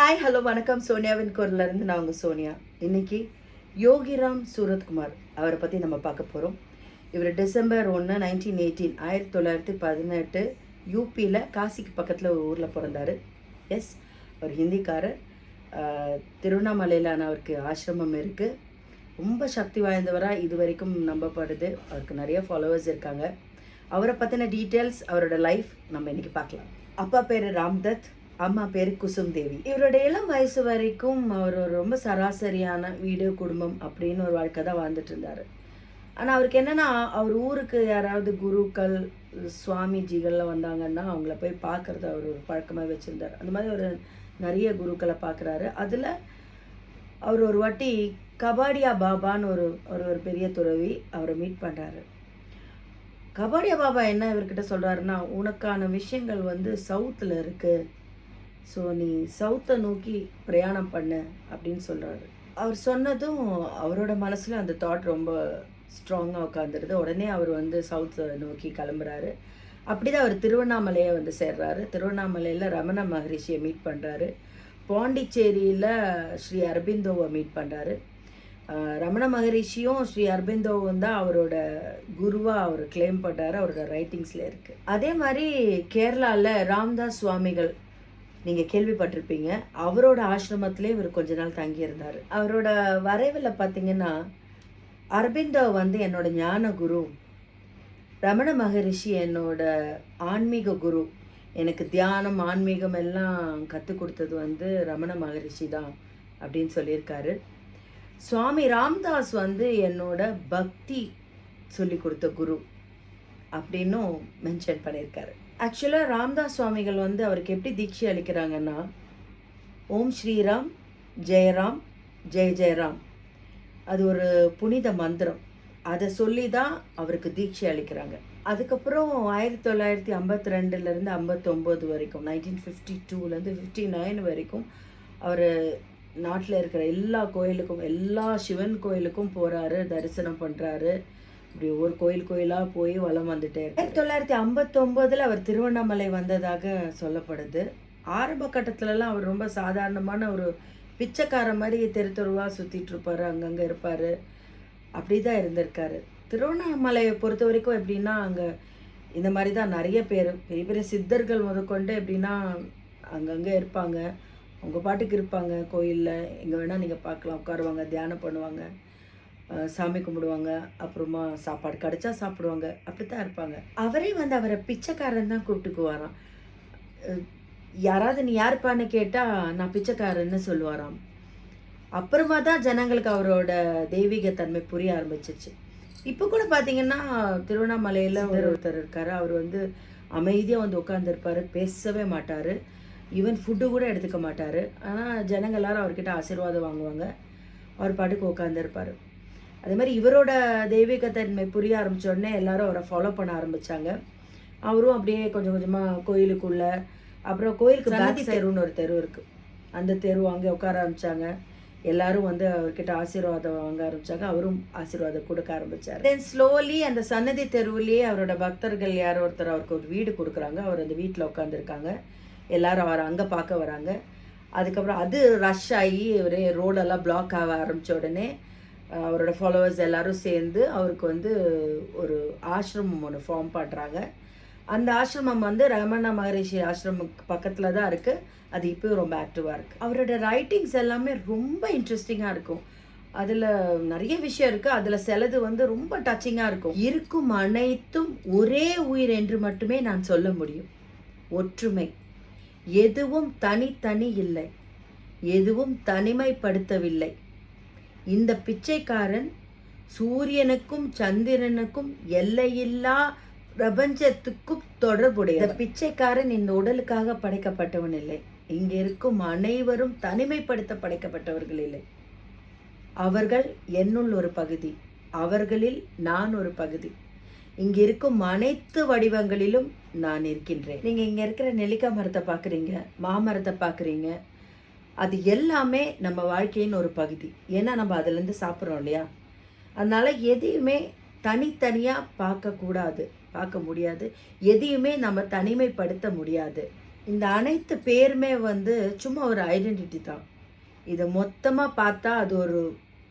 Hi hello வணக்கம். சோனியாவின் குரல்லேருந்து நான் உங்கள் சோனியா. இன்றைக்கி யோகிராம் சூரத்குமார் அவரை பற்றி நம்ம பார்க்க போகிறோம். இவர் டிசம்பர் 1, 1918 யூபியில் காசிக்கு பக்கத்தில் ஒரு ஊரில் பிறந்தார். எஸ், அவர் ஹிந்திக்காரர். திருவண்ணாமலையில் அவருக்கு ஆசிரமம் இருக்குது. ரொம்ப சக்தி வாய்ந்தவராக இது வரைக்கும் நம்பப்படுது. அவருக்கு நிறைய ஃபாலோவர்ஸ் இருக்காங்க. அவரை பற்றின டீட்டெயில்ஸ், அவரோட லைஃப் நம்ம இன்றைக்கி பார்க்கலாம். அப்பா பேர் ராம்தத், அம்மா பேர் குசும் தேவி. இவரோட இளம் வயசு வரைக்கும் அவர் ஒரு ரொம்ப சராசரியான வீடு குடும்பம் அப்படின்னு ஒரு வாழ்க்கை தான் வாழ்ந்துட்டு இருந்தார். ஆனால் அவருக்கு என்னென்னா, அவர் ஊருக்கு யாராவது குருக்கள் சுவாமிஜிகள்லாம் வந்தாங்கன்னா அவங்கள போய் பார்க்குறத அவர் ஒரு பழக்கமாக வச்சுருந்தார். அந்த மாதிரி ஒரு நிறைய குருக்களை பார்க்குறாரு. அதில் அவர் ஒரு வாட்டி கபாடியா பாபான்னு ஒரு பெரிய துறவி அவரை மீட் பண்ணுறாரு. கபாடியா பாபா என்ன இவர்கிட்ட சொல்கிறாருன்னா, உனக்கான விஷயங்கள் சவுத்தில் இருக்குது, ஸோ நீ சவுத்தை நோக்கி பிரயாணம் பண்ணு அப்படின்னு சொல்கிறாரு. அவர் சொன்னதும் அவரோட மனசில் அந்த தாட் ரொம்ப ஸ்ட்ராங்காக உட்காந்துருது. உடனே அவர் சவுத்தை நோக்கி கிளம்புறாரு. அப்படி தான் அவர் திருவண்ணாமலையை சேர்றாரு. திருவண்ணாமலையில் ரமண மகரிஷியை மீட் பண்ணுறாரு. பாண்டிச்சேரியில் ஸ்ரீ அரபிந்தோவை மீட் பண்ணுறாரு. ரமண மகரிஷியும் ஸ்ரீ அரபிந்தோவும் தான் அவரோட குருவாக அவர் கிளைம் பண்ணுறாரு. அவரோட ரைட்டிங்ஸில் இருக்குது. அதே மாதிரி கேரளாவில் ராம்தாஸ் சுவாமிகள் நீங்கள் கேள்விப்பட்டிருப்பீங்க. அவரோட ஆசிரமத்திலே இவர் கொஞ்ச நாள் தங்கியிருந்தார். அவரோட வரைவில் பார்த்தீங்கன்னா, அரபிந்தோ என்னோட ஞான குரு, ரமண மகரிஷி என்னோட ஆன்மீக குரு, எனக்கு தியானம் ஆன்மீகம் எல்லாம் கற்றுக் கொடுத்தது ரமண மகரிஷி தான் அப்படின்னு சொல்லியிருக்காரு. சுவாமி ராம்தாஸ் என்னோட பக்தி சொல்லி கொடுத்த குரு அப்படின்னும் மென்ஷன் பண்ணியிருக்காரு. ஆக்சுவலாக ராம்தாஸ் சுவாமிகள் அவருக்கு எப்படி தீட்சை அளிக்கிறாங்கன்னா, ஓம் ஸ்ரீராம் ஜெயராம் ஜெய ஜெயராம், அது ஒரு புனித மந்திரம். அதை சொல்லி தான் அவருக்கு தீட்சை அளிக்கிறாங்க. அதுக்கப்புறம் 1952 59 வரைக்கும், 1952 59 வரைக்கும் அவர் நாட்டில் இருக்கிற எல்லா கோயிலுக்கும், எல்லா சிவன் கோயிலுக்கும் போகிறாரு, தரிசனம் பண்ணுறாரு. இப்படி ஒரு கோயிலாக போய் வலம் வந்துட்டே இருக்கு. 1959 அவர் திருவண்ணாமலை வந்ததாக சொல்லப்படுது. ஆரம்ப கட்டத்துலலாம் அவர் ரொம்ப சாதாரணமான ஒரு பிச்சைக்கார மாதிரி தெருவாக சுற்றிட்டு இருப்பார், அங்கங்கே இருப்பார், அப்படி தான் இருந்திருக்காரு. திருவண்ணாமலையை பொறுத்த வரைக்கும் எப்படின்னா, அங்கே இந்த மாதிரி தான் நிறைய பேர், பெரிய பெரிய சித்தர்கள் முதற்கொண்டு எப்படின்னா அங்கங்கே இருப்பாங்க, அவங்க பாட்டுக்கு இருப்பாங்க. கோயிலில் எங்கே வேணால் நீங்கள் பார்க்கலாம், உட்காருவாங்க, தியானம் பண்ணுவாங்க, சாமி கும்பிடுவாங்க, அப்புறமா சாப்பாடு கிடச்சா சாப்பிடுவாங்க, அப்படி தான் இருப்பாங்க. அவரே அவரை பிச்சைக்காரன் தான் கூப்பிட்டுக்குவாராம். யாராவது நீ யாருப்பான்னு கேட்டால் நான் பிச்சைக்காரன்னு சொல்லுவாராம். அப்புறமா தான் ஜனங்களுக்கு அவரோட தெய்வீகத்தன்மை புரிய ஆரம்பிச்சிச்சு. இப்போ கூட பார்த்தீங்கன்னா திருவண்ணாமலையில் ஒருத்தர் இருக்கார். அவர் அமைதியாக உட்காந்துருப்பார், பேசவே மாட்டார், ஈவன் ஃபுட்டு கூட எடுத்துக்க மாட்டார். ஆனால் ஜனங்கள் எல்லாரும் அவர்கிட்ட ஆசீர்வாதம் வாங்குவாங்க, அவர் பாட்டுக்கு உட்காந்துருப்பார். அதே மாதிரி இவரோட தெய்வீகத்தன்மை புரிய ஆரம்பித்தோடனே எல்லாரும் அவரை ஃபாலோ பண்ண ஆரம்பித்தாங்க. அவரும் அப்படியே கொஞ்சம் கொஞ்சமாக கோயிலுக்குள்ளே, அப்புறம் கோயிலுக்கு பேக் தெருன்னு ஒரு தெரு இருக்குது, அந்த தெரு அங்கே உட்கார ஆரம்பித்தாங்க. எல்லாரும் அவர்கிட்ட ஆசீர்வாதம் வாங்க ஆரம்பித்தாங்க. அவரும் ஆசீர்வாதம் கொடுக்க ஆரம்பித்தார். தென் ஸ்லோலி அந்த சன்னதி தெருவிலேயே அவரோட பக்தர்கள் யாரோ ஒருத்தர் அவருக்கு ஒரு வீடு கொடுக்குறாங்க. அவர் அந்த வீட்டில் உட்காந்துருக்காங்க. எல்லாரும் அவரை அங்கே பார்க்க வராங்க. அதுக்கப்புறம் அது ரஷ் ஆகி ஒரே ரோடெல்லாம் பிளாக் ஆக ஆரம்பித்த உடனே அவரோட ஃபாலோவர்ஸ் எல்லோரும் சேர்ந்து அவருக்கு ஒரு ஆசிரமம் ஒன்று ஃபார்ம் பண்ணுறாங்க. அந்த ஆசிரமம் ரமண மகரிஷி ஆசிரமம் பக்கத்தில் தான் இருக்குது. அது இப்போயும் ரொம்ப ஆக்டிவாக இருக்குது. அவரோட ரைட்டிங்ஸ் எல்லாமே ரொம்ப இன்ட்ரெஸ்டிங்காக இருக்கும். அதில் நிறைய விஷயம் இருக்குது. அதில் சிலது ரொம்ப டச்சிங்காக இருக்கும். இருக்கும் அனைத்தும் ஒரே உயிர் என்று மட்டுமே நான் சொல்ல முடியும். ஒற்றுமை, எதுவும் தனித்தனி இல்லை, எதுவும் தனிமைப்படுத்தவில்லை. இந்த பிச்சைக்காரன் சூரியனுக்கும் சந்திரனுக்கும் எல்லையில்லா பிரபஞ்சத்துக்கும் தொடர்புடைய. இந்த பிச்சைக்காரன் இந்த உடலுக்காக படைக்கப்பட்டவன் இல்லை. இங்கே இருக்கும் அனைவரும் தனிமைப்படுத்த படைக்கப்பட்டவர்கள் இல்லை. அவர்கள் என்னுள் ஒரு பகுதி, அவர்களில் நான் ஒரு பகுதி. இங்கே இருக்கும் அனைத்து வடிவங்களிலும் நான் இருக்கின்றேன். நீங்கள் இங்கே இருக்கிற நெல்லிக்காய் மரத்தை பார்க்குறீங்க, மாமரத்தை பார்க்குறீங்க, அது எல்லாமே நம்ம வாழ்க்கையின் ஒரு பகுதி. ஏன்னா நம்ம அதுலேருந்து சாப்பிட்றோம் இல்லையா? அதனால் எதையுமே தனித்தனியாக பார்க்க முடியாது, எதையுமே நம்ம தனிமைப்படுத்த முடியாது. இந்த அனைத்து பேருமே வந்து சும்மா ஒரு ஐடென்டிட்டி தான். இதை மொத்தமாக பார்த்தா அது ஒரு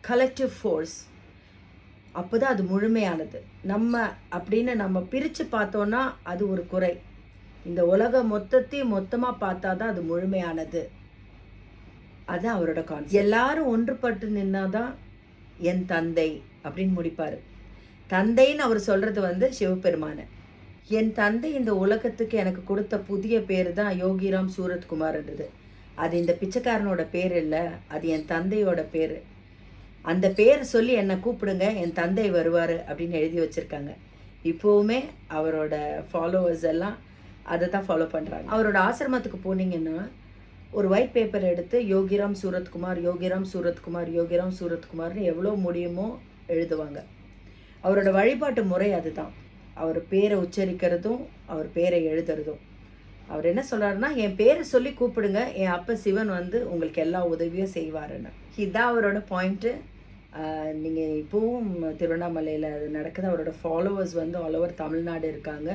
கலெக்டிவ் ஃபோர்ஸ். அப்போ தான் அது முழுமையானது. நம்ம அப்படின்னு நம்ம பிரித்து பார்த்தோன்னா அது ஒரு குறை. இந்த உலகம் மொத்தத்தையும் மொத்தமாக பார்த்தா தான் அது முழுமையானது. அதுதான் அவரோட கான்செப்ட். எல்லாரும் ஒன்றுபட்டு நின்னாதான் என் தந்தை அப்படின்னு முடிப்பார். தந்தைன்னு அவர் சொல்கிறது வந்து சிவபெருமான. என் தந்தை இந்த உலகத்துக்கு எனக்கு கொடுத்த புதிய பேர் தான் யோகிராம் சூரத்குமார்ன்றது. அது இந்த பிச்சைக்காரனோட பேர் இல்லை, அது என் தந்தையோட பேர். அந்த பேர் சொல்லி என்னை கூப்பிடுங்க, என் தந்தை வருவார் அப்படின்னு எழுதி வச்சுருக்காங்க. இப்போவுமே அவரோட ஃபாலோவர்ஸ் எல்லாம் அதை தான் ஃபாலோ பண்ணுறாங்க. அவரோட ஆசிரமத்துக்கு போனீங்கன்னா ஒரு ஒயிட் பேப்பர் எடுத்து யோகிராம் சூரத்குமார், யோகிராம் சூரத்குமார், யோகிராம் சூரத்குமார்னு எவ்வளோ முடியுமோ எழுதுவாங்க. அவரோட வழிபாட்டு முறை அதுதான். அவர் பேரை உச்சரிக்கிறதும் அவர் பேரை எழுதுறதும். அவர் என்ன சொல்கிறாருன்னா, என் பேரை சொல்லி கூப்பிடுங்க, என் அப்பா சிவன் வந்து உங்களுக்கு எல்லா உதவியும் செய்வாருன்னு. இதுதான் அவரோட பாயிண்ட்டு. நீங்கள் இப்போவும் திருவண்ணாமலையில் அது நடக்குது. அவரோட ஃபாலோவர்ஸ் வந்து ஆல் ஓவர் தமிழ்நாடு இருக்காங்க.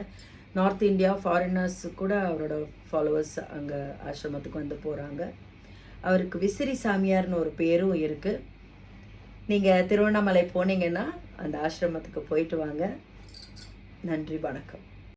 நார்த் இந்தியா ஃபாரினர்ஸ் கூட அவரோட ஃபாலோவர்ஸ் அங்கே ஆசிரமத்துக்கு வந்து போகிறாங்க. அவருக்கு விசிறி சாமியார்னு ஒரு பேரும் இருக்குது. நீங்கள் திருவண்ணாமலை போனீங்கன்னா அந்த ஆசிரமத்துக்கு போயிட்டு வாங்க. நன்றி, வணக்கம்.